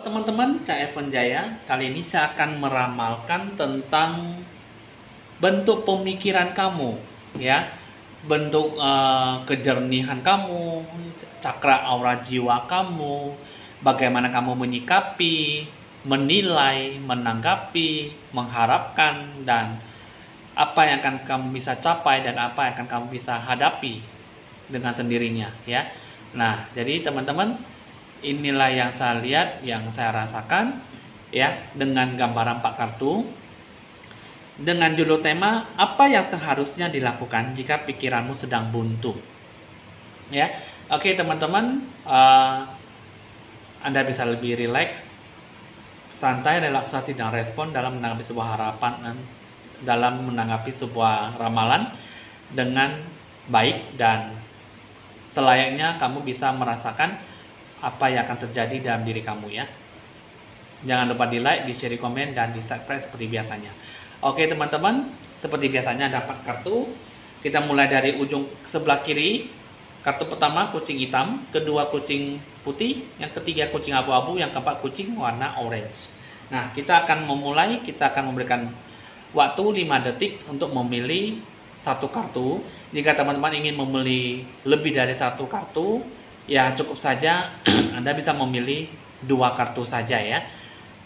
Teman-teman, saya Evan Jaya. Kali ini saya akan meramalkan tentang bentuk pemikiran kamu, ya, bentuk kejernihan kamu, cakra aura jiwa kamu, bagaimana kamu menyikapi, menilai, menanggapi, mengharapkan, dan apa yang akan kamu bisa capai dan apa yang akan kamu bisa hadapi dengan sendirinya, ya. Nah, jadi teman-teman, inilah yang saya lihat, yang saya rasakan, ya, dengan gambaran 4 kartu dengan judul tema apa yang seharusnya dilakukan jika pikiranmu sedang buntu, ya. Oke teman-teman, Anda bisa lebih rileks, santai, relaksasi dan respon dalam menanggapi sebuah harapan dan dalam menanggapi sebuah ramalan dengan baik, dan selayaknya kamu bisa merasakan apa yang akan terjadi dalam diri kamu, ya. Jangan lupa di like, di share, di komen, dan di subscribe seperti biasanya. Oke teman-teman, seperti biasanya dapat kartu. Kita mulai dari ujung sebelah kiri. Kartu pertama kucing hitam, kedua kucing putih, yang ketiga kucing abu-abu, yang keempat kucing warna orange. Nah, kita akan memulai, kita akan memberikan waktu 5 detik untuk memilih satu kartu. Jika teman-teman ingin memilih lebih dari satu kartu, ya cukup saja Anda bisa memilih 2 kartu saja, ya,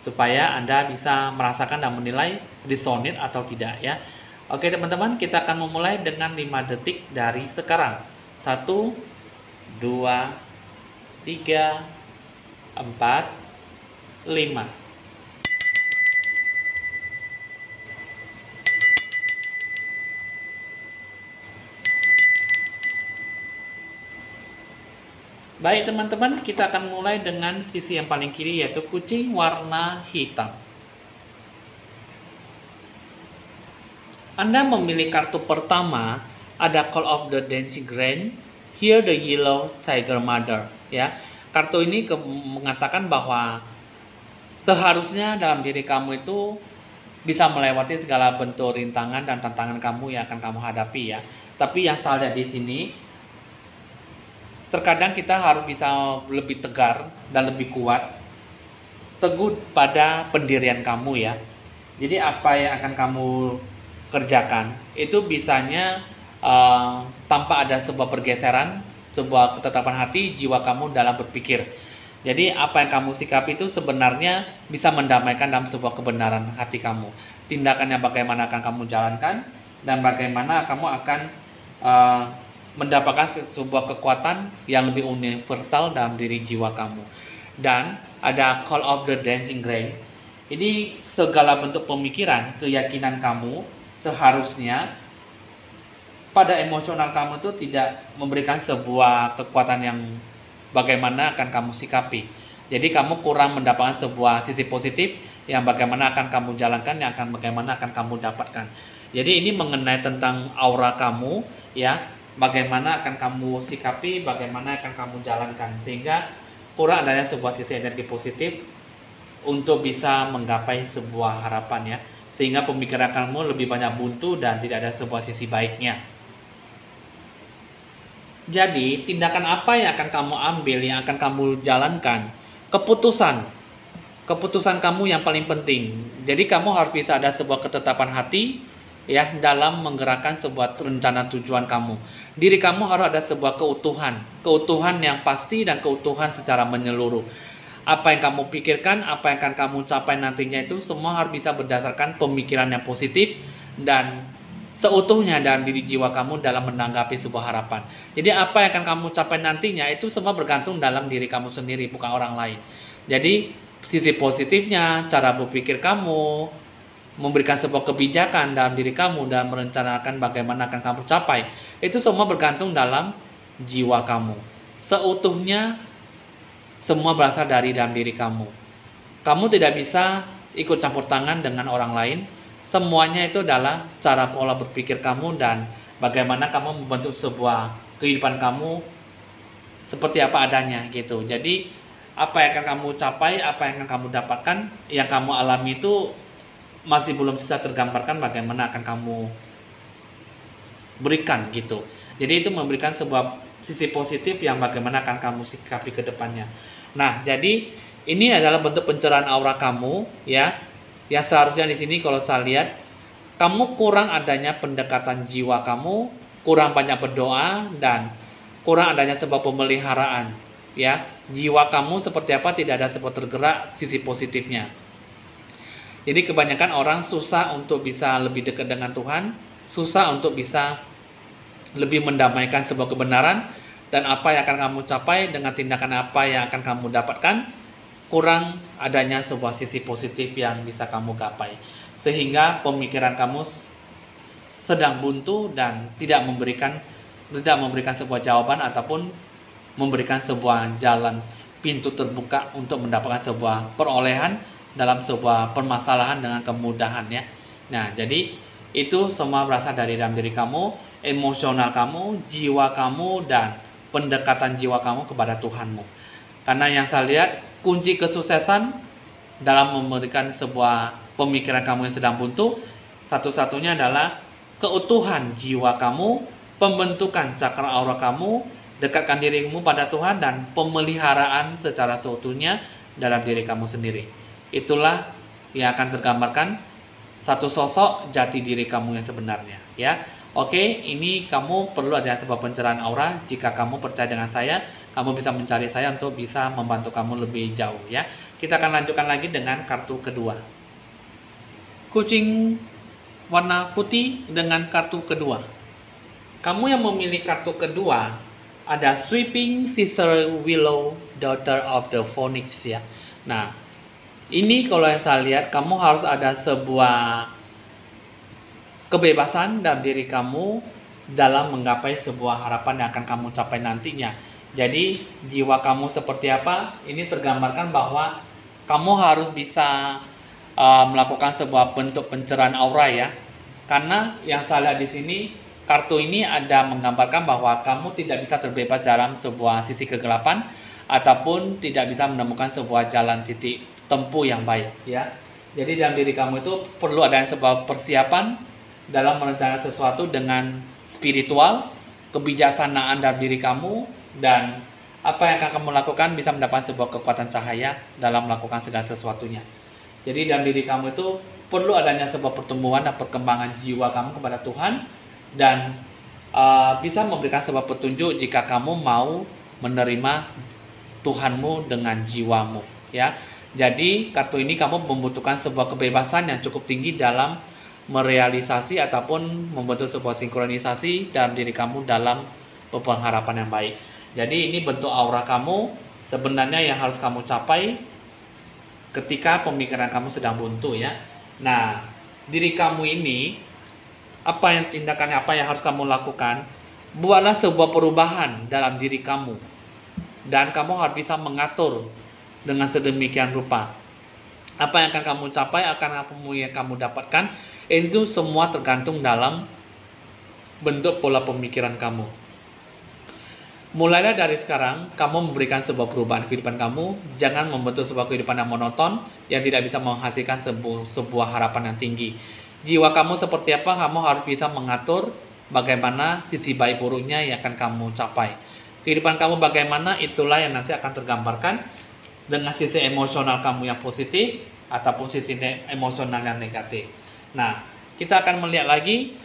supaya Anda bisa merasakan dan menilai resonate atau tidak, ya. Oke teman-teman, kita akan memulai dengan 5 detik dari sekarang. 1, 2, 3, 4, 5. Baik teman-teman, kita akan mulai dengan sisi yang paling kiri, yaitu kucing warna hitam. Anda memilih kartu pertama, ada Call of the Dancing Rain, Here the Yellow Tiger Mother, ya. Kartu ini mengatakan bahwa seharusnya dalam diri kamu itu bisa melewati segala bentuk rintangan dan tantangan kamu yang akan kamu hadapi, ya. Tapi yang saya lihat di sini, terkadang kita harus bisa lebih tegar dan lebih kuat, teguh pada pendirian kamu, ya. Jadi apa yang akan kamu kerjakan itu bisanya tanpa ada sebuah pergeseran, sebuah ketetapan hati jiwa kamu dalam berpikir. Jadi apa yang kamu sikapi itu sebenarnya bisa mendamaikan dalam sebuah kebenaran hati kamu. Tindakannya bagaimana akan kamu jalankan, dan bagaimana kamu akan mendapatkan sebuah kekuatan yang lebih universal dalam diri jiwa kamu. Dan ada Call of the Dancing Rain. Ini segala bentuk pemikiran, keyakinan kamu seharusnya pada emosional kamu itu tidak memberikan sebuah kekuatan yang bagaimana akan kamu sikapi. Jadi kamu kurang mendapatkan sebuah sisi positif yang bagaimana akan kamu jalankan, yang akan bagaimana akan kamu dapatkan. Jadi ini mengenai tentang aura kamu, ya, bagaimana akan kamu sikapi, bagaimana akan kamu jalankan, sehingga kurang adanya sebuah sisi energi positif untuk bisa menggapai sebuah harapan, ya, sehingga pemikiran kamu lebih banyak buntu dan tidak ada sebuah sisi baiknya. Jadi tindakan apa yang akan kamu ambil, yang akan kamu jalankan, keputusan kamu yang paling penting. Jadi kamu harus bisa ada sebuah ketetapan hati, ya, dalam menggerakkan sebuah rencana tujuan kamu. Diri kamu harus ada sebuah keutuhan yang pasti dan keutuhan secara menyeluruh. Apa yang kamu pikirkan, apa yang akan kamu capai nantinya itu semua harus bisa berdasarkan pemikiran yang positif dan seutuhnya dalam diri jiwa kamu dalam menanggapi sebuah harapan. Jadi apa yang akan kamu capai nantinya itu semua bergantung dalam diri kamu sendiri, bukan orang lain. Jadi sisi positifnya, cara berpikir kamu, memberikan sebuah kebijakan dalam diri kamu dan merencanakan bagaimana akan kamu capai, itu semua bergantung dalam jiwa kamu. Seutuhnya semua berasal dari dalam diri kamu. Kamu tidak bisa ikut campur tangan dengan orang lain. Semuanya itu adalah cara pola berpikir kamu dan bagaimana kamu membentuk sebuah kehidupan kamu seperti apa adanya, gitu. Jadi apa yang akan kamu capai, apa yang akan kamu dapatkan, yang kamu alami itu masih belum bisa tergambarkan bagaimana akan kamu berikan, gitu. Jadi itu memberikan sebuah sisi positif yang bagaimana akan kamu sikapi ke depannya. Nah, jadi Ini adalah bentuk pencerahan aura kamu, ya. Ya seharusnya di sini kalau saya lihat kamu kurang adanya pendekatan jiwa kamu, kurang banyak berdoa, dan kurang adanya sebuah pemeliharaan. Ya, jiwa kamu seperti apa tidak ada sebuah tergerak sisi positifnya. Jadi kebanyakan orang susah untuk bisa lebih dekat dengan Tuhan, susah untuk bisa lebih mendamaikan sebuah kebenaran, dan apa yang akan kamu capai dengan tindakan apa yang akan kamu dapatkan, kurang adanya sebuah sisi positif yang bisa kamu gapai. Sehingga pemikiran kamu sedang buntu dan tidak memberikan sebuah jawaban ataupun memberikan sebuah jalan pintu terbuka untuk mendapatkan sebuah perolehan dalam sebuah permasalahan dengan kemudahan, ya. Nah, jadi itu semua berasal dari dalam diri kamu, emosional kamu, jiwa kamu, dan pendekatan jiwa kamu kepada Tuhanmu. Karena yang saya lihat kunci kesuksesan dalam memberikan sebuah pemikiran kamu yang sedang buntu, satu-satunya adalah keutuhan jiwa kamu, pembentukan cakra aura kamu, dekatkan dirimu pada Tuhan, dan pemeliharaan secara seutuhnya dalam diri kamu sendiri. Itulah yang akan tergambarkan satu sosok jati diri kamu yang sebenarnya, ya. Oke, ini kamu perlu ada sebuah pencerahan aura. Jika kamu percaya dengan saya, kamu bisa mencari saya untuk bisa membantu kamu lebih jauh, ya. Kita akan lanjutkan lagi dengan kartu kedua. Kucing warna putih dengan kartu kedua. Kamu yang memilih kartu kedua ada Sweeping Sister Willow, Daughter of the Phoenix, ya. Nah, ini kalau yang saya lihat kamu harus ada sebuah kebebasan dalam diri kamu dalam menggapai sebuah harapan yang akan kamu capai nantinya. Jadi jiwa kamu seperti apa? Ini tergambarkan bahwa kamu harus bisa melakukan sebuah bentuk pencerahan aura, ya. Karena yang saya lihat di sini kartu ini ada menggambarkan bahwa kamu tidak bisa terbebas dalam sebuah sisi kegelapan ataupun tidak bisa menemukan sebuah jalan titik tempuh yang baik, ya. Jadi dalam diri kamu itu perlu ada sebuah persiapan dalam merencanakan sesuatu dengan spiritual, kebijaksanaan dalam diri kamu, dan apa yang akan kamu lakukan bisa mendapatkan sebuah kekuatan cahaya dalam melakukan segala sesuatunya. Jadi dalam diri kamu itu perlu adanya sebuah pertumbuhan dan perkembangan jiwa kamu kepada Tuhan, dan bisa memberikan sebuah petunjuk jika kamu mau menerima Tuhanmu dengan jiwamu, ya. Jadi kartu ini kamu membutuhkan sebuah kebebasan yang cukup tinggi dalam merealisasi ataupun membentuk sebuah sinkronisasi dalam diri kamu dalam pengharapan yang baik. Jadi ini bentuk aura kamu sebenarnya yang harus kamu capai ketika pemikiran kamu sedang buntu, ya. Nah, diri kamu ini tindakannya apa yang harus kamu lakukan? Buatlah sebuah perubahan dalam diri kamu, dan kamu harus bisa mengatur dengan sedemikian rupa. Apa yang akan kamu capai, akan apa yang kamu dapatkan, itu semua tergantung dalam bentuk pola pemikiran kamu. Mulailah dari sekarang, kamu memberikan sebuah perubahan kehidupan kamu. Jangan membentuk sebuah kehidupan yang monoton, yang tidak bisa menghasilkan sebuah harapan yang tinggi. Jiwa kamu seperti apa, kamu harus bisa mengatur bagaimana sisi baik buruknya yang akan kamu capai. Kehidupan kamu bagaimana, itulah yang nanti akan tergambarkan dengan sisi emosional kamu yang positif ataupun sisi emosional yang negatif. Nah, kita akan melihat lagi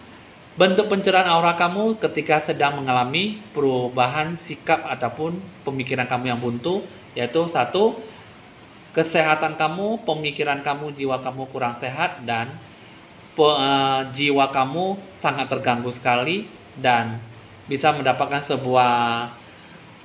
bentuk pencerahan aura kamu ketika sedang mengalami perubahan sikap ataupun pemikiran kamu yang buntu, yaitu satu, kesehatan kamu, pemikiran kamu, jiwa kamu kurang sehat, dan jiwa kamu sangat terganggu sekali dan bisa mendapatkan sebuah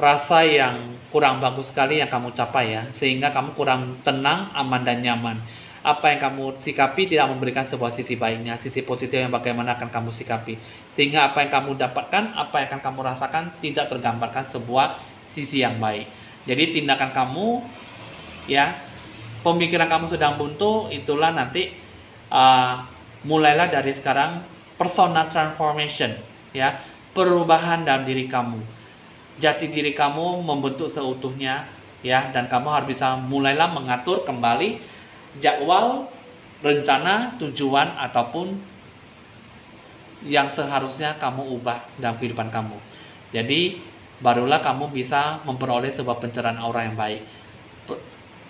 rasa yang kurang bagus sekali yang kamu capai, ya, sehingga kamu kurang tenang, aman, dan nyaman. Apa yang kamu sikapi tidak memberikan sebuah sisi baiknya, sisi positif yang bagaimana akan kamu sikapi, sehingga apa yang kamu dapatkan, apa yang akan kamu rasakan tidak tergambarkan sebuah sisi yang baik. Jadi tindakan kamu, ya, pemikiran kamu sedang buntu, itulah nanti mulailah dari sekarang personal transformation, ya, perubahan dalam diri kamu. Jati diri kamu membentuk seutuhnya, ya, dan kamu harus bisa mulailah mengatur kembali jadwal, rencana, tujuan ataupun yang seharusnya kamu ubah dalam kehidupan kamu. Jadi barulah kamu bisa memperoleh sebuah pencerahan aura yang baik.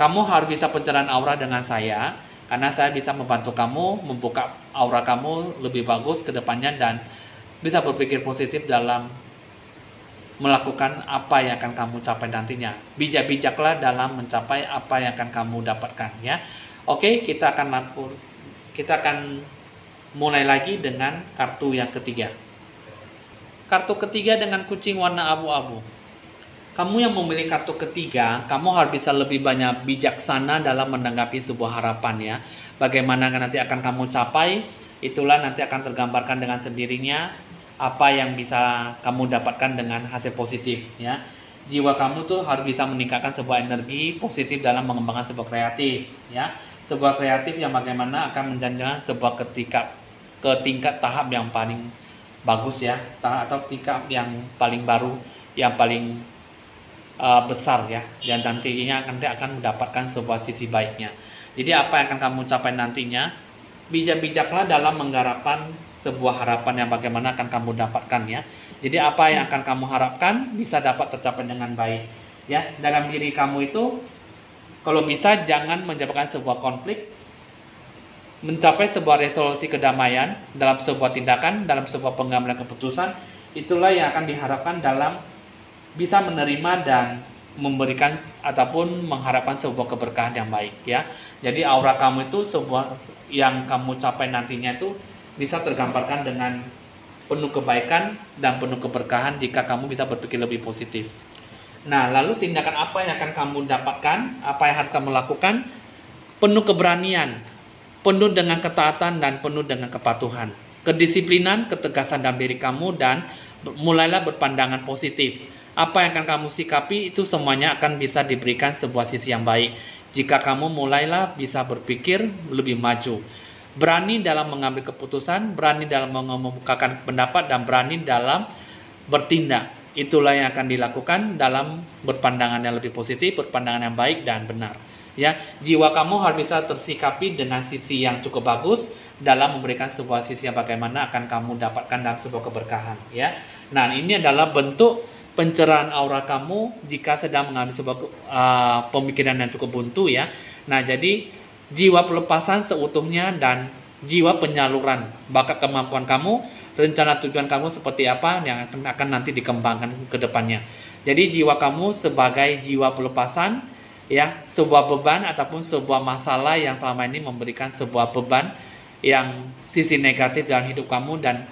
Kamu harus bisa pencerahan aura dengan saya, karena saya bisa membantu kamu membuka aura kamu lebih bagus ke depannya dan bisa berpikir positif dalam melakukan apa yang akan kamu capai nantinya. Bijak-bijaklah dalam mencapai apa yang akan kamu dapatkan, ya. Oke, kita akan mulai lagi dengan kartu yang ketiga. Kartu ketiga dengan kucing warna abu-abu. Kamu yang memilih kartu ketiga, kamu harus bisa lebih banyak bijaksana dalam menanggapi sebuah harapan, ya. Bagaimana nanti akan kamu capai, itulah nanti akan tergambarkan dengan sendirinya apa yang bisa kamu dapatkan dengan hasil positif, ya. Jiwa kamu tuh harus bisa meningkatkan sebuah energi positif dalam mengembangkan sebuah kreatif, ya. Sebuah kreatif yang bagaimana akan menjanjikan sebuah ke tingkat tahap yang paling bagus, ya, atau tingkat yang paling baru, yang paling besar, ya, dan nantinya nanti akan mendapatkan sebuah sisi baiknya. Jadi apa yang akan kamu capai nantinya, bijak-bijaklah dalam mengharapkan sebuah harapan yang bagaimana akan kamu dapatkan, ya. Jadi apa yang akan kamu harapkan bisa dapat tercapai dengan baik, ya. Dalam diri kamu itu kalau bisa jangan menyebabkan sebuah konflik, mencapai sebuah resolusi kedamaian dalam sebuah tindakan, dalam sebuah pengambilan keputusan. Itulah yang akan diharapkan dalam bisa menerima dan memberikan ataupun mengharapkan sebuah keberkahan yang baik, ya. Jadi aura kamu itu sebuah yang kamu capai nantinya itu bisa tergambarkan dengan penuh kebaikan dan penuh keberkahan jika kamu bisa berpikir lebih positif. Nah, lalu tindakan apa yang akan kamu dapatkan? Apa yang harus kamu lakukan? Penuh keberanian, penuh dengan ketaatan dan penuh dengan kepatuhan. Kedisiplinan, ketegasan dalam diri kamu dan mulailah berpandangan positif. Apa yang akan kamu sikapi itu semuanya akan bisa diberikan sebuah sisi yang baik. Jika kamu mulailah bisa berpikir lebih maju. Berani dalam mengambil keputusan, berani dalam mengemukakan pendapat, dan berani dalam bertindak. Itulah yang akan dilakukan dalam berpandangan yang lebih positif, berpandangan yang baik dan benar. Ya, jiwa kamu harus bisa tersikapi dengan sisi yang cukup bagus dalam memberikan sebuah sisi yang bagaimana akan kamu dapatkan dalam sebuah keberkahan, ya. Nah, ini adalah bentuk pencerahan aura kamu jika sedang mengalami sebuah pemikiran yang cukup buntu, ya. Nah, jadi jiwa pelepasan seutuhnya dan jiwa penyaluran bakat kemampuan kamu, rencana tujuan kamu seperti apa yang akan nanti dikembangkan ke depannya. Jadi jiwa kamu sebagai jiwa pelepasan, ya, sebuah beban ataupun sebuah masalah yang selama ini memberikan sebuah beban yang sisi negatif dalam hidup kamu, dan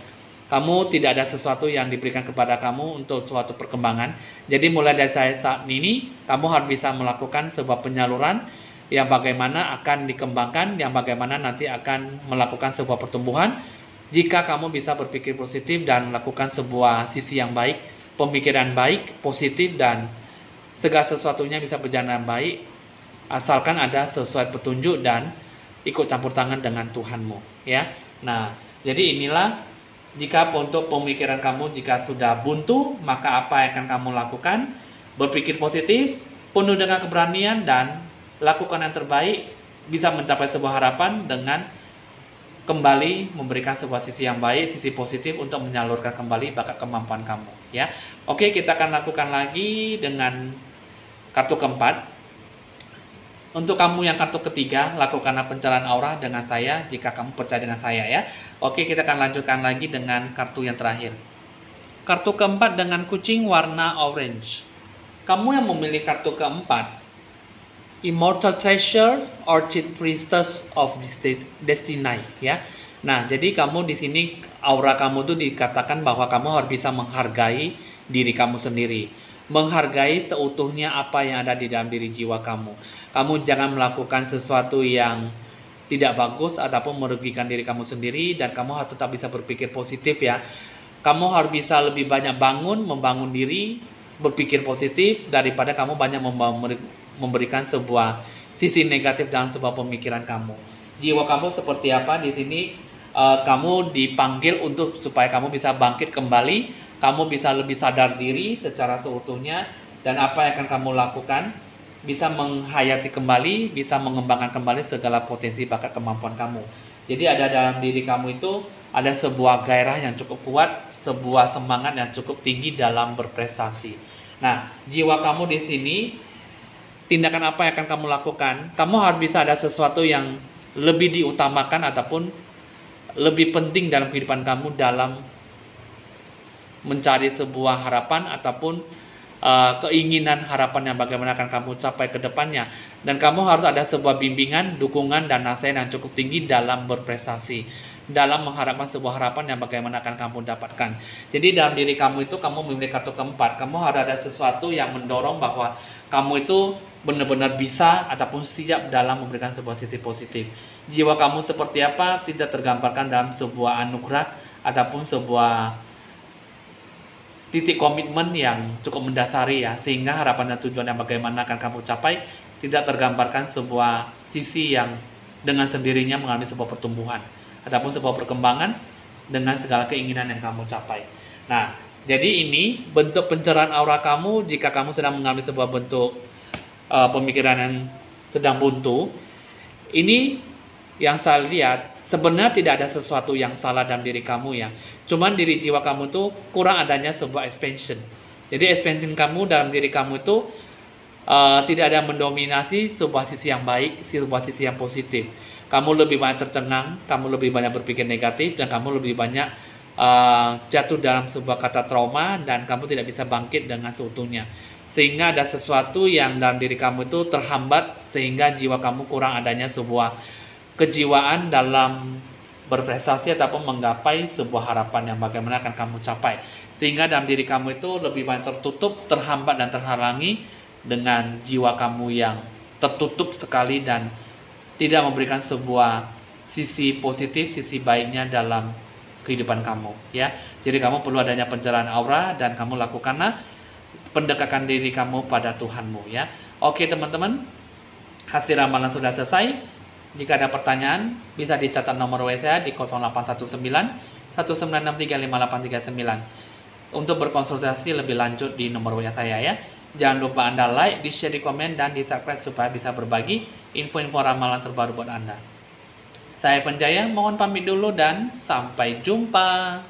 kamu tidak ada sesuatu yang diberikan kepada kamu untuk suatu perkembangan. Jadi mulai dari saat ini kamu harus bisa melakukan sebuah penyaluran yang bagaimana akan dikembangkan, yang bagaimana nanti akan melakukan sebuah pertumbuhan. Jika kamu bisa berpikir positif dan melakukan sebuah sisi yang baik, pemikiran baik, positif, dan segala sesuatunya bisa berjalan dengan baik, asalkan ada sesuai petunjuk dan ikut campur tangan dengan Tuhanmu, ya. Nah, jadi inilah jika untuk pemikiran kamu jika sudah buntu, maka apa yang akan kamu lakukan? Berpikir positif, penuh dengan keberanian, dan lakukan yang terbaik, bisa mencapai sebuah harapan dengan kembali memberikan sebuah sisi yang baik, sisi positif untuk menyalurkan kembali bakat kemampuan kamu, ya. Oke, kita akan lakukan lagi dengan kartu keempat. Untuk kamu yang kartu ketiga, lakukanlah pencerahan aura dengan saya jika kamu percaya dengan saya, ya. Oke, kita akan lanjutkan lagi dengan kartu yang terakhir. Kartu keempat dengan kucing warna orange. Kamu yang memilih kartu keempat, Immortal Treasure or Chief Priestess of Destiny, ya. Nah, jadi kamu di sini aura kamu tuh dikatakan bahwa kamu harus bisa menghargai diri kamu sendiri, menghargai seutuhnya apa yang ada di dalam diri jiwa kamu. Kamu jangan melakukan sesuatu yang tidak bagus ataupun merugikan diri kamu sendiri, dan kamu harus tetap bisa berpikir positif, ya. Kamu harus bisa lebih banyak membangun diri, berpikir positif daripada kamu banyak memberikan sebuah sisi negatif dalam sebuah pemikiran kamu. Jiwa kamu seperti apa di sini? Kamu dipanggil untuk supaya kamu bisa bangkit kembali, kamu bisa lebih sadar diri secara seutuhnya, dan apa yang akan kamu lakukan bisa menghayati kembali, bisa mengembangkan kembali segala potensi bakat kemampuan kamu. Jadi ada dalam diri kamu itu ada sebuah gairah yang cukup kuat, sebuah semangat yang cukup tinggi dalam berprestasi. Nah, jiwa kamu di sini tindakan apa yang akan kamu lakukan, kamu harus bisa ada sesuatu yang lebih diutamakan ataupun lebih penting dalam kehidupan kamu dalam mencari sebuah harapan ataupun keinginan harapan yang bagaimana akan kamu capai ke depannya. Dan kamu harus ada sebuah bimbingan, dukungan, dan nasihat yang cukup tinggi dalam berprestasi, dalam mengharapkan sebuah harapan yang bagaimana akan kamu dapatkan. Jadi dalam diri kamu itu kamu memiliki kartu keempat, kamu harus ada sesuatu yang mendorong bahwa kamu itu benar-benar bisa ataupun siap dalam memberikan sebuah sisi positif. Jiwa kamu seperti apa tidak tergambarkan dalam sebuah anugerah ataupun sebuah titik komitmen yang cukup mendasari ya, sehingga harapan dan tujuan yang bagaimana akan kamu capai tidak tergambarkan sebuah sisi yang dengan sendirinya mengalami sebuah pertumbuhan ataupun sebuah perkembangan dengan segala keinginan yang kamu capai. Nah, jadi ini bentuk pencerahan aura kamu jika kamu sedang mengalami sebuah bentuk pemikiran yang sedang buntu. Ini yang saya lihat sebenarnya tidak ada sesuatu yang salah dalam diri kamu ya. Cuman diri jiwa kamu tuh kurang adanya sebuah expansion. Jadi expansion kamu dalam diri kamu itu tidak ada mendominasi sebuah sisi yang baik, sebuah sisi yang positif. Kamu lebih banyak tercengang, kamu lebih banyak berpikir negatif, dan kamu lebih banyak jatuh dalam sebuah kata trauma, dan kamu tidak bisa bangkit dengan seutuhnya. Sehingga ada sesuatu yang dalam diri kamu itu terhambat, sehingga jiwa kamu kurang adanya sebuah kejiwaan dalam berprestasi ataupun menggapai sebuah harapan yang bagaimana akan kamu capai. Sehingga dalam diri kamu itu lebih banyak tertutup, terhambat, dan terhalangi dengan jiwa kamu yang tertutup sekali dan tidak memberikan sebuah sisi positif, sisi baiknya dalam kehidupan kamu ya. Jadi kamu perlu adanya pencerahan aura dan kamu lakukanlah pendekatan diri kamu pada Tuhanmu ya. Oke teman-teman, hasil ramalan sudah selesai. Jika ada pertanyaan bisa dicatat nomor WA saya di 0819 1963 5839 untuk berkonsultasi lebih lanjut di nomor WA saya ya. Jangan lupa Anda like, di share, di komen, dan di subscribe supaya bisa berbagi info-info ramalan terbaru buat Anda. Saya Evan Jaya, mohon pamit dulu dan sampai jumpa.